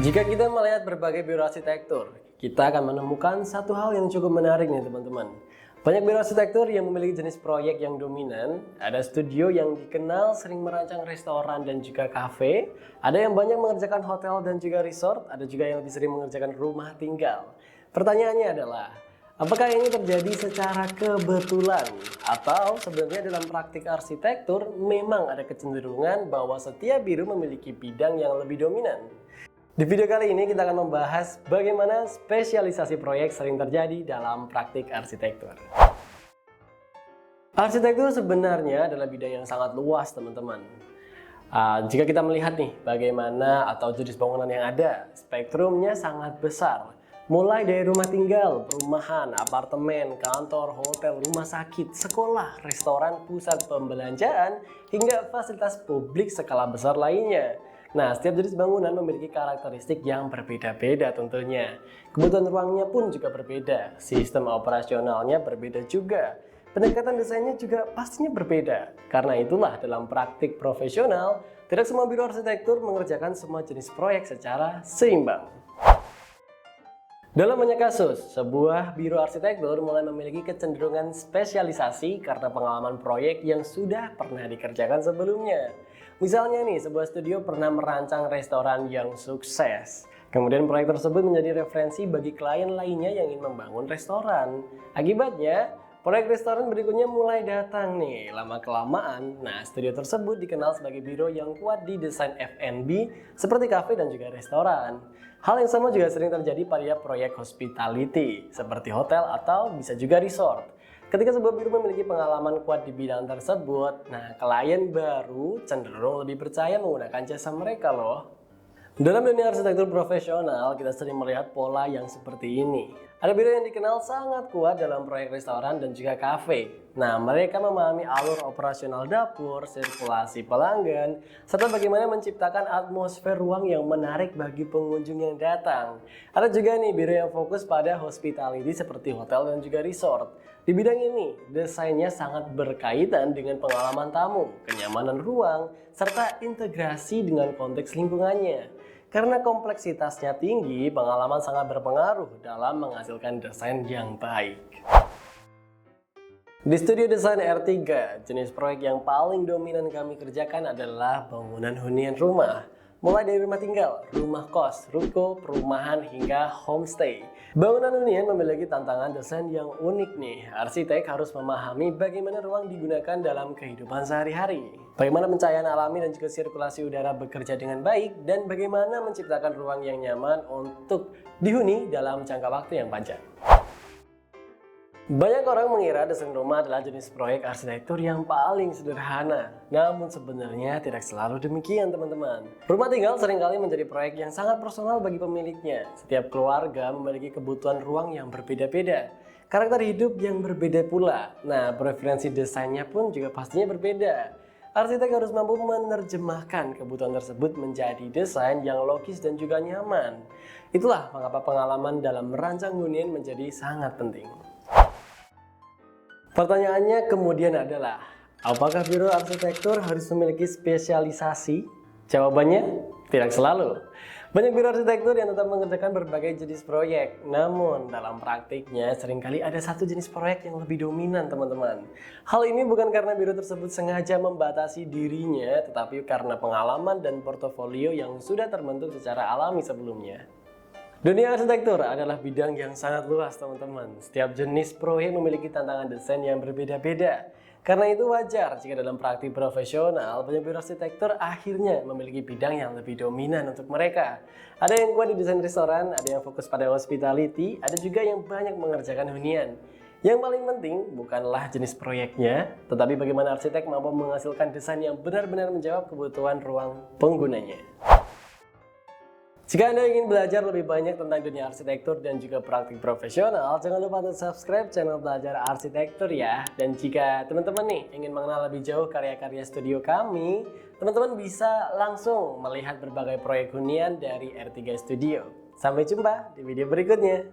Jika kita melihat berbagai biro arsitektur, kita akan menemukan satu hal yang cukup menarik nih teman-teman. Banyak biro arsitektur yang memiliki jenis proyek yang dominan, ada studio yang dikenal sering merancang restoran dan juga kafe, ada yang banyak mengerjakan hotel dan juga resort, ada juga yang lebih sering mengerjakan rumah tinggal. Pertanyaannya adalah, apakah ini terjadi secara kebetulan? Atau sebenarnya dalam praktik arsitektur memang ada kecenderungan bahwa setiap biro memiliki bidang yang lebih dominan? Di video kali ini kita akan membahas bagaimana spesialisasi proyek sering terjadi dalam praktik arsitektur. Arsitektur sebenarnya adalah bidang yang sangat luas teman-teman. Jika kita melihat nih bagaimana atau jenis bangunan yang ada, spektrumnya sangat besar. Mulai dari rumah tinggal, perumahan, apartemen, kantor, hotel, rumah sakit, sekolah, restoran, pusat pembelanjaan, hingga fasilitas publik skala besar lainnya. Nah, setiap jenis bangunan memiliki karakteristik yang berbeda-beda tentunya. Kebutuhan ruangnya pun juga berbeda, sistem operasionalnya berbeda juga. Pendekatan desainnya juga pastinya berbeda. Karena itulah dalam praktik profesional, tidak semua biro arsitektur mengerjakan semua jenis proyek secara seimbang. Dalam banyak kasus, sebuah biro arsitektur mulai memiliki kecenderungan spesialisasi karena pengalaman proyek yang sudah pernah dikerjakan sebelumnya. Misalnya nih, sebuah studio pernah merancang restoran yang sukses. Kemudian proyek tersebut menjadi referensi bagi klien lainnya yang ingin membangun restoran. Akibatnya, proyek restoran berikutnya mulai datang nih, lama-kelamaan. Nah, studio tersebut dikenal sebagai biro yang kuat di desain F&B seperti kafe dan juga restoran. Hal yang sama juga sering terjadi pada proyek hospitality seperti hotel atau bisa juga resort. Ketika sebuah biro memiliki pengalaman kuat di bidang tersebut, nah klien baru cenderung lebih percaya menggunakan jasa mereka loh. Dalam dunia arsitektur profesional, kita sering melihat pola yang seperti ini. Ada biro yang dikenal sangat kuat dalam proyek restoran dan juga kafe. Nah, mereka memahami alur operasional dapur, sirkulasi pelanggan, serta bagaimana menciptakan atmosfer ruang yang menarik bagi pengunjung yang datang. Ada juga nih biro yang fokus pada hospitality seperti hotel dan juga resort. Di bidang ini, desainnya sangat berkaitan dengan pengalaman tamu, kenyamanan ruang, serta integrasi dengan konteks lingkungannya. Karena kompleksitasnya tinggi, pengalaman sangat berpengaruh dalam menghasilkan desain yang baik. Di studio desain R3, jenis proyek yang paling dominan kami kerjakan adalah bangunan hunian rumah. Mulai dari rumah tinggal, rumah kos, ruko, perumahan, hingga homestay. Bangunan hunian memiliki tantangan desain yang unik nih. Arsitek harus memahami bagaimana ruang digunakan dalam kehidupan sehari-hari. Bagaimana pencahayaan alami dan juga sirkulasi udara bekerja dengan baik, dan bagaimana menciptakan ruang yang nyaman untuk dihuni dalam jangka waktu yang panjang. Banyak orang mengira desain rumah adalah jenis proyek arsitektur yang paling sederhana. Namun sebenarnya tidak selalu demikian teman-teman. Rumah tinggal seringkali menjadi proyek yang sangat personal bagi pemiliknya. Setiap keluarga memiliki kebutuhan ruang yang berbeda-beda. Karakter hidup yang berbeda pula. Nah, preferensi desainnya pun juga pastinya berbeda. Arsitek harus mampu menerjemahkan kebutuhan tersebut menjadi desain yang logis dan juga nyaman. Itulah mengapa pengalaman dalam merancang hunian menjadi sangat penting. Pertanyaannya kemudian adalah, apakah biro arsitektur harus memiliki spesialisasi? Jawabannya, tidak selalu. Banyak biro arsitektur yang tetap mengerjakan berbagai jenis proyek, namun dalam praktiknya seringkali ada satu jenis proyek yang lebih dominan teman-teman. Hal ini bukan karena biro tersebut sengaja membatasi dirinya, tetapi karena pengalaman dan portofolio yang sudah terbentuk secara alami sebelumnya. Dunia arsitektur adalah bidang yang sangat luas teman-teman. Setiap jenis proyek memiliki tantangan desain yang berbeda-beda. Karena itu wajar jika dalam praktik profesional, banyak biro arsitektur akhirnya memiliki bidang yang lebih dominan untuk mereka. Ada yang kuat di desain restoran, ada yang fokus pada hospitality, ada juga yang banyak mengerjakan hunian. Yang paling penting bukanlah jenis proyeknya, tetapi bagaimana arsitek mampu menghasilkan desain yang benar-benar menjawab kebutuhan ruang penggunanya. Jika Anda ingin belajar lebih banyak tentang dunia arsitektur dan juga praktik profesional, jangan lupa untuk subscribe channel Belajar Arsitektur ya. Dan jika teman-teman nih ingin mengenal lebih jauh karya-karya studio kami, teman-teman bisa langsung melihat berbagai proyek hunian dari R3 Studio. Sampai jumpa di video berikutnya.